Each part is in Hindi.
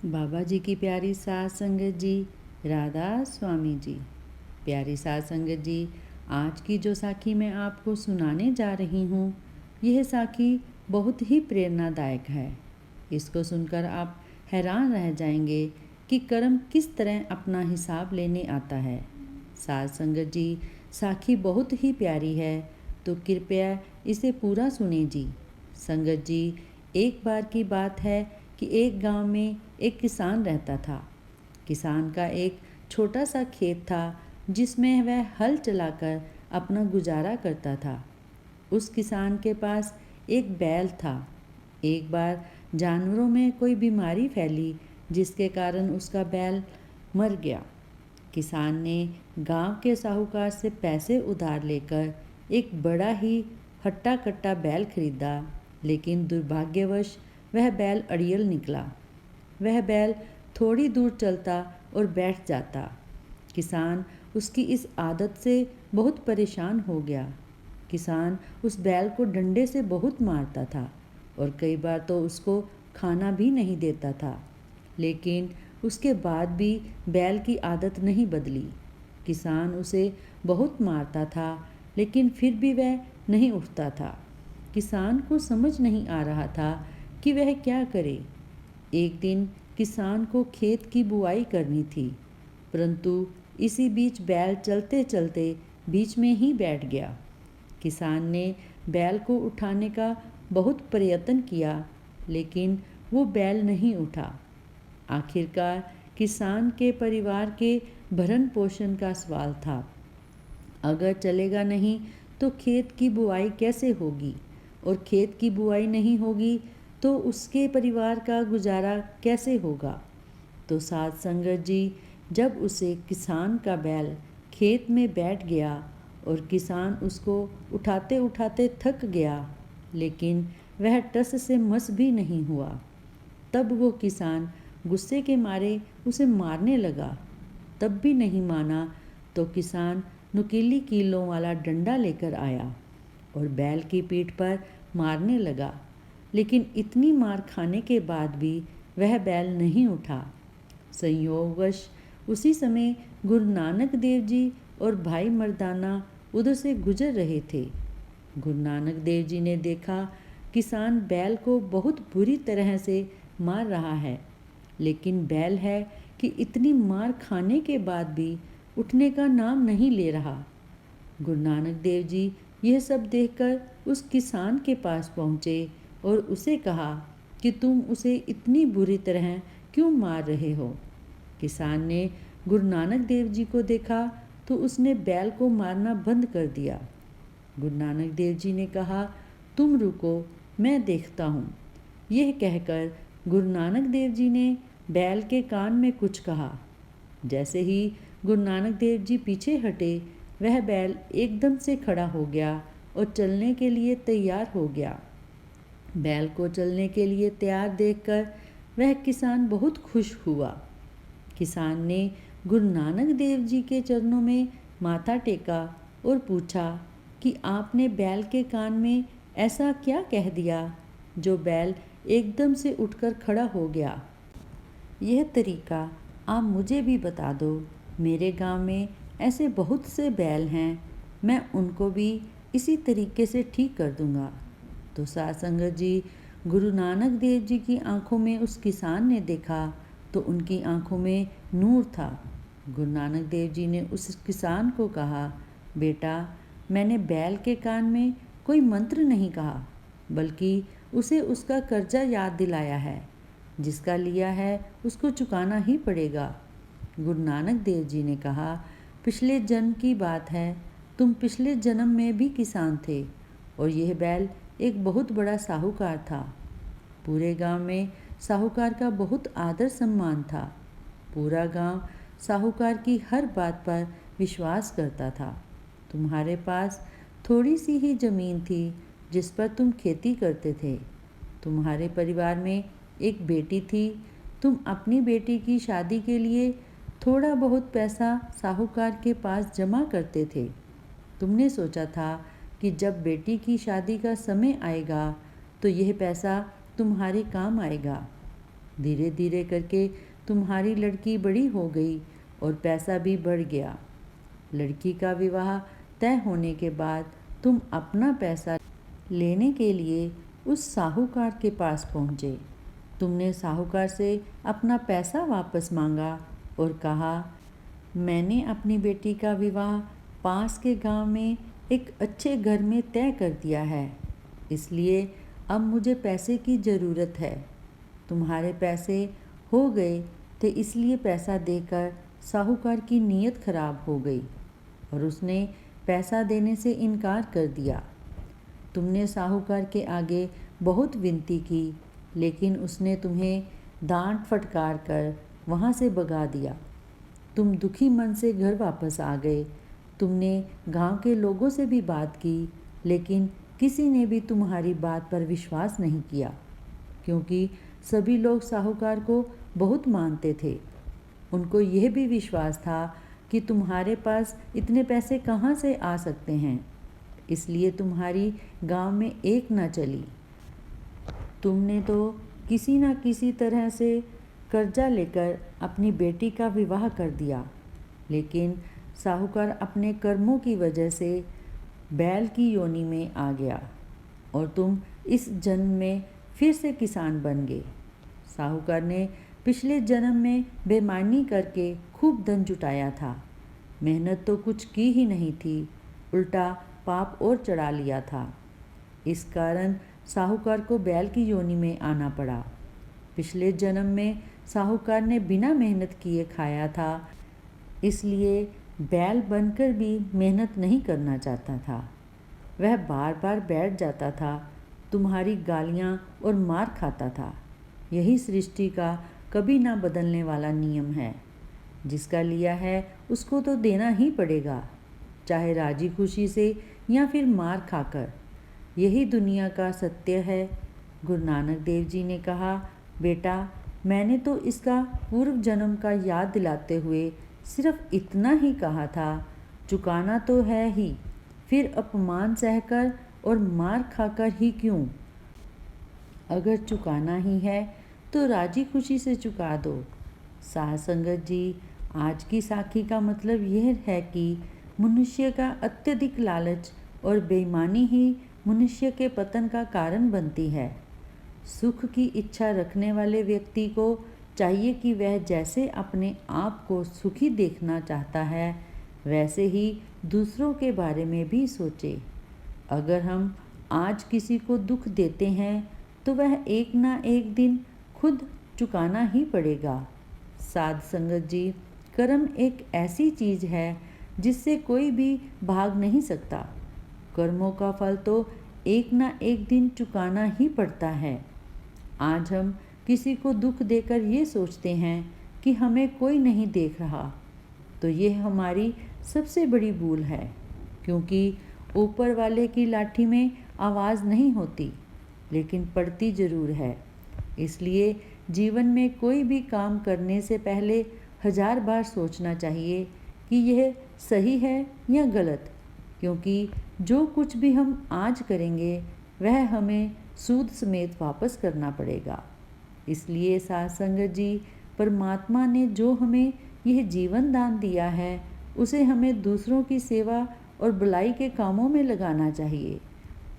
बाबा जी की प्यारी साध संगत जी, राधा स्वामी जी। प्यारी साध संगत जी, आज की जो साखी मैं आपको सुनाने जा रही हूँ, यह साखी बहुत ही प्रेरणादायक है। इसको सुनकर आप हैरान रह जाएंगे कि कर्म किस तरह अपना हिसाब लेने आता है। साध संगत जी, साखी बहुत ही प्यारी है, तो कृपया इसे पूरा सुने जी। संगत जी, एक बार की बात है कि एक गांव में एक किसान रहता था। किसान का एक छोटा सा खेत था जिसमें वह हल चलाकर अपना गुजारा करता था। उस किसान के पास एक बैल था। एक बार जानवरों में कोई बीमारी फैली जिसके कारण उसका बैल मर गया। किसान ने गांव के साहूकार से पैसे उधार लेकर एक बड़ा ही हट्टा कट्टा बैल खरीदा, लेकिन दुर्भाग्यवश वह बैल अड़ियल निकला। वह बैल थोड़ी दूर चलता और बैठ जाता। किसान उसकी इस आदत से बहुत परेशान हो गया। किसान उस बैल को डंडे से बहुत मारता था और कई बार तो उसको खाना भी नहीं देता था, लेकिन उसके बाद भी बैल की आदत नहीं बदली। किसान उसे बहुत मारता था, लेकिन फिर भी वह नहीं उठता था। किसान को समझ नहीं आ रहा था कि वह क्या करे। एक दिन किसान को खेत की बुआई करनी थी, परंतु इसी बीच बैल चलते चलते बीच में ही बैठ गया। किसान ने बैल को उठाने का बहुत प्रयत्न किया, लेकिन वो बैल नहीं उठा। आखिरकार किसान के परिवार के भरण पोषण का सवाल था। अगर चलेगा नहीं तो खेत की बुआई कैसे होगी, और खेत की बुआई नहीं होगी तो उसके परिवार का गुजारा कैसे होगा। तो साध संगत जी, जब उसे किसान का बैल खेत में बैठ गया और किसान उसको उठाते उठाते थक गया, लेकिन वह टस से मस भी नहीं हुआ, तब वो किसान गुस्से के मारे उसे मारने लगा। तब भी नहीं माना तो किसान नुकीली कीलों वाला डंडा लेकर आया और बैल की पीठ पर मारने लगा, लेकिन इतनी मार खाने के बाद भी वह बैल नहीं उठा। संयोगवश उसी समय गुरु नानक देव जी और भाई मर्दाना उधर से गुजर रहे थे। गुरु नानक देव जी ने देखा किसान बैल को बहुत बुरी तरह से मार रहा है, लेकिन बैल है कि इतनी मार खाने के बाद भी उठने का नाम नहीं ले रहा। गुरु नानक देव जी यह सब देखकर उस किसान के पास पहुँचे और उसे कहा कि तुम उसे इतनी बुरी तरह क्यों मार रहे हो। किसान ने गुरु नानक देव जी को देखा तो उसने बैल को मारना बंद कर दिया। गुरु नानक देव जी ने कहा, तुम रुको, मैं देखता हूँ। यह कहकर गुरु नानक देव जी ने बैल के कान में कुछ कहा। जैसे ही गुरु नानक देव जी पीछे हटे, वह बैल एकदम से खड़ा हो गया और चलने के लिए तैयार हो गया। बैल को चलने के लिए तैयार देखकर वह किसान बहुत खुश हुआ। किसान ने गुरु नानक देव जी के चरणों में माथा टेका और पूछा कि आपने बैल के कान में ऐसा क्या कह दिया जो बैल एकदम से उठकर खड़ा हो गया। यह तरीका आप मुझे भी बता दो। मेरे गांव में ऐसे बहुत से बैल हैं, मैं उनको भी इसी तरीके से ठीक कर दूंगा। तो साध संगत जी, गुरु नानक देव जी की आंखों में उस किसान ने देखा तो उनकी आंखों में नूर था। गुरु नानक देव जी ने उस किसान को कहा, बेटा, मैंने बैल के कान में कोई मंत्र नहीं कहा, बल्कि उसे उसका कर्जा याद दिलाया है। जिसका लिया है उसको चुकाना ही पड़ेगा। गुरु नानक देव जी ने कहा, पिछले जन्म की बात है, तुम पिछले जन्म में भी किसान थे और यह बैल एक बहुत बड़ा साहूकार था। पूरे गांव में साहूकार का बहुत आदर सम्मान था। पूरा गांव साहूकार की हर बात पर विश्वास करता था। तुम्हारे पास थोड़ी सी ही जमीन थी जिस पर तुम खेती करते थे। तुम्हारे परिवार में एक बेटी थी। तुम अपनी बेटी की शादी के लिए थोड़ा बहुत पैसा साहूकार के पास जमा करते थे। तुमने सोचा था कि जब बेटी की शादी का समय आएगा तो यह पैसा तुम्हारे काम आएगा। धीरे धीरे करके तुम्हारी लड़की बड़ी हो गई और पैसा भी बढ़ गया। लड़की का विवाह तय होने के बाद तुम अपना पैसा लेने के लिए उस साहूकार के पास पहुँचे। तुमने साहूकार से अपना पैसा वापस मांगा और कहा, मैंने अपनी बेटी का विवाह पास के गांव में एक अच्छे घर में तय कर दिया है, इसलिए अब मुझे पैसे की ज़रूरत है। तुम्हारे पैसे हो गए थे, इसलिए पैसा देकर साहूकार की नीयत खराब हो गई और उसने पैसा देने से इनकार कर दिया। तुमने साहूकार के आगे बहुत विनती की, लेकिन उसने तुम्हें डांट फटकार कर वहाँ से भगा दिया। तुम दुखी मन से घर वापस आ गए। तुमने गांव के लोगों से भी बात की, लेकिन किसी ने भी तुम्हारी बात पर विश्वास नहीं किया, क्योंकि सभी लोग साहूकार को बहुत मानते थे। उनको यह भी विश्वास था कि तुम्हारे पास इतने पैसे कहाँ से आ सकते हैं, इसलिए तुम्हारी गांव में एक न चली। तुमने तो किसी न किसी तरह से कर्जा लेकर अपनी बेटी का विवाह कर दिया, लेकिन साहूकार अपने कर्मों की वजह से बैल की योनि में आ गया और तुम इस जन्म में फिर से किसान बन गए। साहूकार ने पिछले जन्म में बेईमानी करके खूब धन जुटाया था। मेहनत तो कुछ की ही नहीं थी, उल्टा पाप और चढ़ा लिया था। इस कारण साहूकार को बैल की योनि में आना पड़ा। पिछले जन्म में साहूकार ने बिना मेहनत किए खाया था, इसलिए बैल बनकर भी मेहनत नहीं करना चाहता था। वह बार बार बैठ जाता था, तुम्हारी गालियाँ और मार खाता था। यही सृष्टि का कभी ना बदलने वाला नियम है। जिसका लिया है उसको तो देना ही पड़ेगा, चाहे राजी खुशी से या फिर मार खाकर। यही दुनिया का सत्य है। गुरु नानक देव जी ने कहा, बेटा मैंने तो इसका पूर्व जन्म का याद दिलाते हुए सिर्फ इतना ही कहा था, चुकाना तो है ही, फिर अपमान सहकर और मार खाकर ही क्यों। अगर चुकाना ही है तो राजी खुशी से चुका दो। साध संगत जी, आज की साखी का मतलब यह है कि मनुष्य का अत्यधिक लालच और बेईमानी ही मनुष्य के पतन का कारण बनती है। सुख की इच्छा रखने वाले व्यक्ति को चाहिए कि वह जैसे अपने आप को सुखी देखना चाहता है, वैसे ही दूसरों के बारे में भी सोचे। अगर हम आज किसी को दुख देते हैं तो वह एक ना एक दिन खुद चुकाना ही पड़ेगा। साध संगत जी, कर्म एक ऐसी चीज़ है जिससे कोई भी भाग नहीं सकता। कर्मों का फल तो एक ना एक दिन चुकाना ही पड़ता है। आज हम किसी को दुख देकर ये सोचते हैं कि हमें कोई नहीं देख रहा, तो ये हमारी सबसे बड़ी भूल है, क्योंकि ऊपर वाले की लाठी में आवाज़ नहीं होती, लेकिन पड़ती ज़रूर है। इसलिए जीवन में कोई भी काम करने से पहले 1000 बार सोचना चाहिए कि यह सही है या गलत, क्योंकि जो कुछ भी हम आज करेंगे वह हमें सूद समेत वापस करना पड़ेगा। इसलिए साध संगत जी, परमात्मा ने जो हमें यह जीवन दान दिया है उसे हमें दूसरों की सेवा और भलाई के कामों में लगाना चाहिए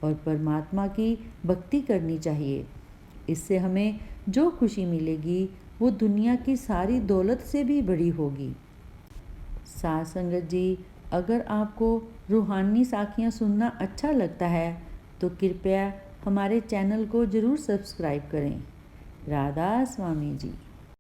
और परमात्मा की भक्ति करनी चाहिए। इससे हमें जो खुशी मिलेगी वो दुनिया की सारी दौलत से भी बड़ी होगी। साध संगत जी, अगर आपको रूहानी साखियाँ सुनना अच्छा लगता है तो कृपया हमारे चैनल को ज़रूर सब्सक्राइब करें। राधा स्वामी जी।